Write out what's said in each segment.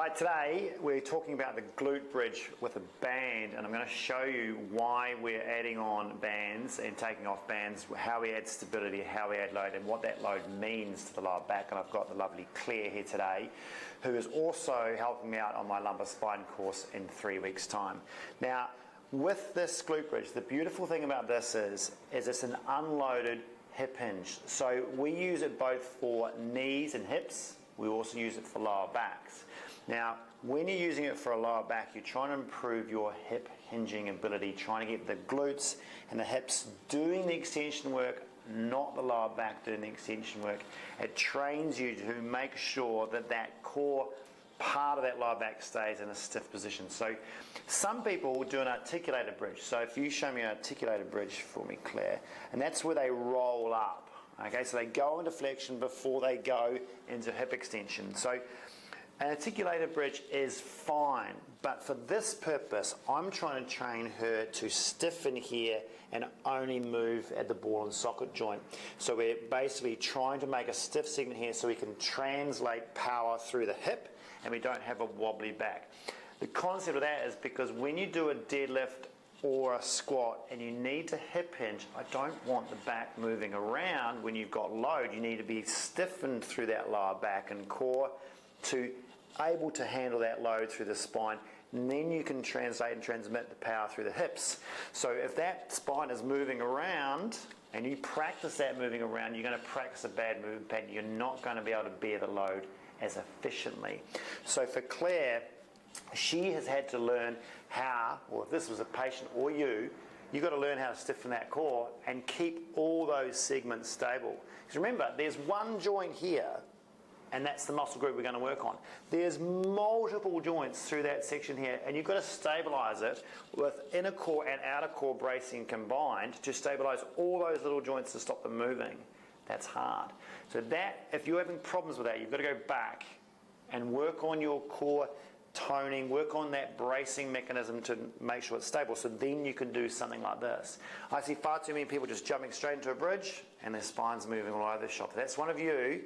Hi, today we're talking about the glute bridge with a band, and I'm going to show you why we're adding on bands and taking off bands, how we add stability, how we add load, and what that load means to the lower back. And I've got the lovely Claire here today, who is also helping me out on my lumbar spine course in 3 weeks' time. Now, with this glute bridge, the beautiful thing about this is it's an unloaded hip hinge. So we use it both for knees and hips. We also use it for lower backs. Now, when you're using it for a lower back, you're trying to improve your hip hinging ability, trying to get the glutes and the hips doing the extension work, not the lower back doing the extension work. It trains you to make sure that that core part of that lower back stays in a stiff position. So some people will do an articulated bridge. So if you show me an articulated bridge for me, Claire, and that's where they roll up. Okay, so they go into flexion before they go into hip extension. So an articulated bridge is fine, but for this purpose, I'm trying to train her to stiffen here and only move at the ball and socket joint. So we're basically trying to make a stiff segment here so we can translate power through the hip and we don't have a wobbly back. The concept of that is because when you do a deadlift or a squat and you need to hip hinge, I don't want the back moving around when you've got load. You need to be stiffened through that lower back and core to able to handle that load through the spine, and then you can translate and transmit the power through the hips. So if that spine is moving around and you practice that moving around, you're going to practice a bad movement pattern. You're not going to be able to bear the load as efficiently. So for Claire, she has had to learn how, or if this was a patient or you've got to learn how to stiffen that core and keep all those segments stable. Because remember, there's one joint here, and that's the muscle group we're going to work on. There's multiple joints through that section here, and you've got to stabilize it with inner core and outer core bracing combined to stabilize all those little joints to stop them moving. That's hard. So that, if you're having problems with that, you've got to go back and work on your core toning, work on that bracing mechanism to make sure it's stable, so then you can do something like this. I see far too many people just jumping straight into a bridge and their spine's moving all over the shop. If that's one of you,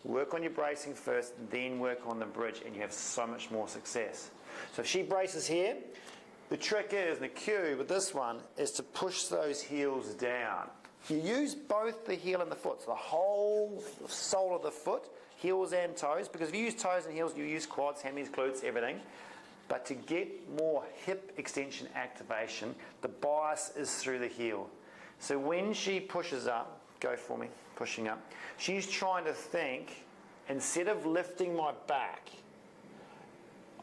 work on your bracing first, then work on the bridge, and you have so much more success. So if she braces here, the trick is, and the cue with this one, is to push those heels down. You use both the heel and the foot, so the whole sole of the foot, heels and toes, because if you use toes and heels, you use quads, hammies, glutes, everything. But to get more hip extension activation, the bias is through the heel. So when she pushes up, go for me, pushing up, she's trying to think, instead of lifting my back,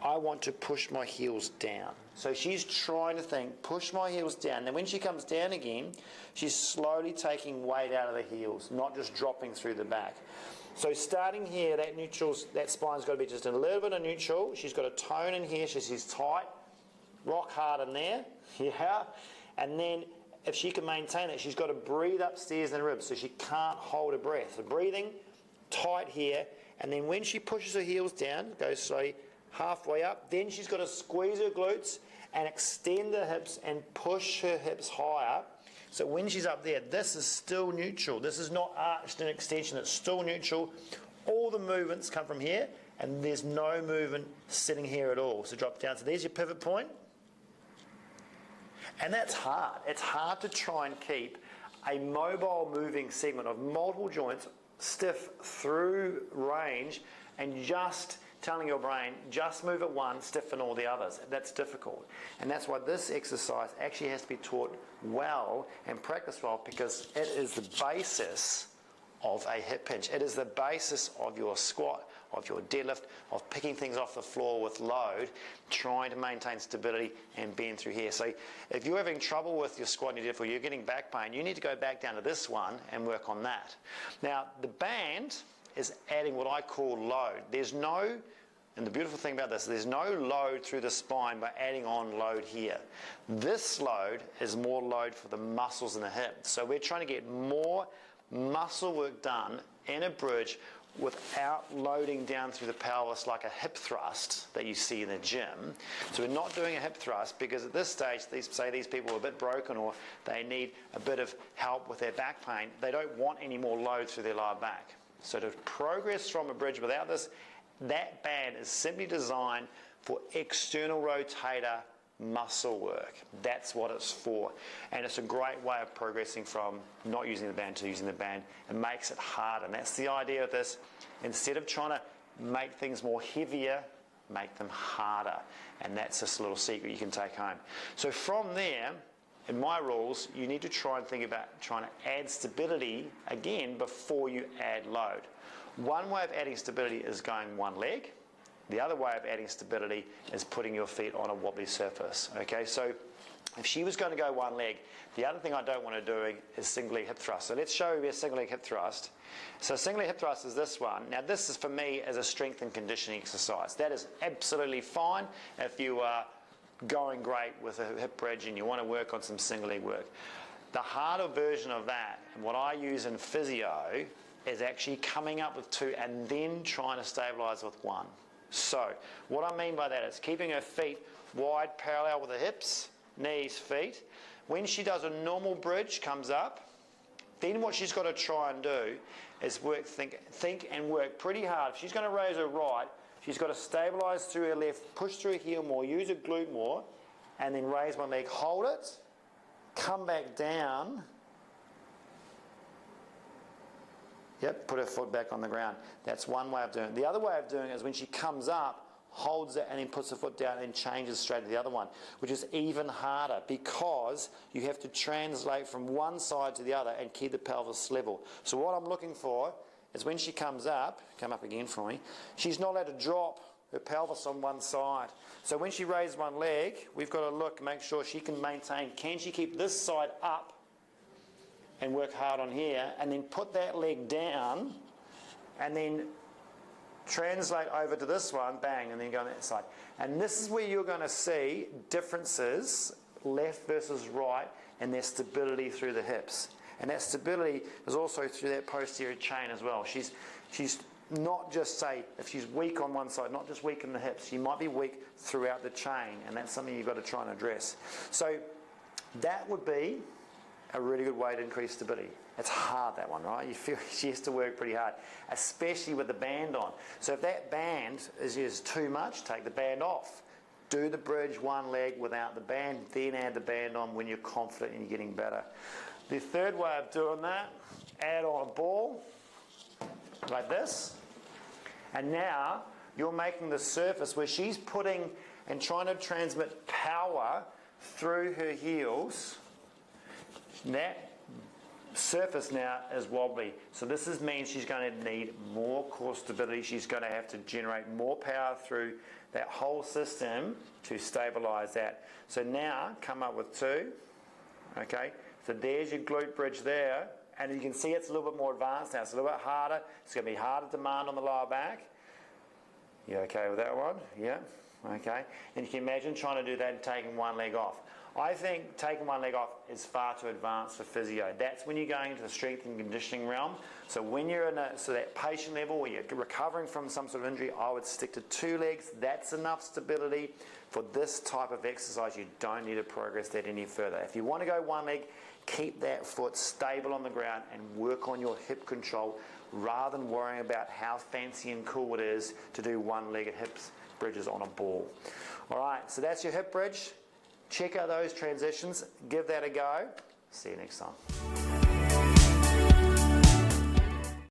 I want to push my heels down. So she's trying to think, push my heels down. Then when she comes down again, she's slowly taking weight out of the heels, not just dropping through the back. So starting here, that spine's got to be just a little bit of neutral. She's got a tone in here, she's tight, rock hard in there, yeah. And then if she can maintain it, she's got to breathe upstairs in the ribs, so she can't hold her breath. So breathing tight here, and then when she pushes her heels down, goes slowly halfway up, then she's got to squeeze her glutes and extend her hips and push her hips higher. So when she's up there, this is still neutral. This is not arched in extension, it's still neutral. All the movements come from here, and there's no movement sitting here at all. So drop down. So there's your pivot point. And that's hard. It's hard to try and keep a mobile moving segment of multiple joints stiff through range and just telling your brain, just move it one, stiffen all the others. That's difficult. And that's why this exercise actually has to be taught well and practiced well, because it is the basis of a hip hinge. It is the basis of your squat, of your deadlift, of picking things off the floor with load, trying to maintain stability and bend through here. So if you're having trouble with your squat and your deadlift, or you're getting back pain, you need to go back down to this one and work on that. Now, the band is adding what I call load. There's no, and the beautiful thing about this, there's no load through the spine by adding on load here. This load is more load for the muscles in the hip. So we're trying to get more muscle work done in a bridge without loading down through the pelvis like a hip thrust that you see in the gym. So we're not doing a hip thrust because at this stage, say these people are a bit broken or they need a bit of help with their back pain, they don't want any more load through their lower back. So to progress from a bridge without this that band is simply designed for external rotator muscle work. That's what it's for. And it's a great way of progressing from not using the band to using the band. It makes it harder. And that's the idea of this. Instead of trying to make things more heavier, make them harder. And that's just a little secret you can take home. So from there, in my rules, you need to try and think about trying to add stability again before you add load. One way of adding stability is going one leg. The other way of adding stability is putting your feet on a wobbly surface. Okay, so if she was going to go one leg, the other thing I don't want to do is single leg hip thrust. So let's show you a single leg hip thrust. So single leg hip thrust is this one. Now this is for me as a strength and conditioning exercise. That is absolutely fine if you are going great with a hip bridge and you want to work on some single leg work. The harder version of that, and what I use in physio, is actually coming up with two and then trying to stabilize with one. So what I mean by that is keeping her feet wide parallel with the hips, knees, feet. When she does a normal bridge, comes up, then what she's got to try and do is think and work pretty hard. If she's going to raise her right, she's got to stabilize through her left, push through her heel more, use her glute more, and then raise one leg, hold it, come back down. Yep, put her foot back on the ground. That's one way of doing it. The other way of doing it is when she comes up, holds it and then puts her foot down and changes straight to the other one, which is even harder because you have to translate from one side to the other and keep the pelvis level. So what I'm looking for is when she comes up, come up again for me, she's not allowed to drop her pelvis on one side. So when she raises one leg, we've got to look, make sure she can maintain, can she keep this side up and work hard on here, and then put that leg down, and then translate over to this one, bang, and then go on that side. And this is where you're going to see differences, left versus right, and their stability through the hips. And that stability is also through that posterior chain as well. She's not just, say, if she's weak on one side, not just weak in the hips, she might be weak throughout the chain, and that's something you've got to try and address. So that would be a really good way to increase stability. It's hard, that one, right? You feel she has to work pretty hard, especially with the band on. So if that band is too much, take the band off. Do the bridge one leg without the band, then add the band on when you're confident and you're getting better. The third way of doing that, add on a ball like this. And now you're making the surface where she's putting and trying to transmit power through her heels. That surface now is wobbly. So this means she's going to need more core stability. She's going to have to generate more power through that whole system to stabilize that. So now come up with two. Okay, so there's your glute bridge there. And you can see it's a little bit more advanced now. It's a little bit harder. It's going to be harder demand on the lower back. You okay with that one? Yeah. Okay. And you can imagine trying to do that and taking one leg off. I think taking one leg off is far too advanced for physio. That's when you're going into the strength and conditioning realm. So when you're in that patient level where you're recovering from some sort of injury, I would stick to two legs. That's enough stability for this type of exercise. You don't need to progress that any further. If you want to go one leg, keep that foot stable on the ground and work on your hip control rather than worrying about how fancy and cool it is to do one-legged hip bridges on a ball. All right, so that's your hip bridge. Check out those transitions. Give that a go. See you next time.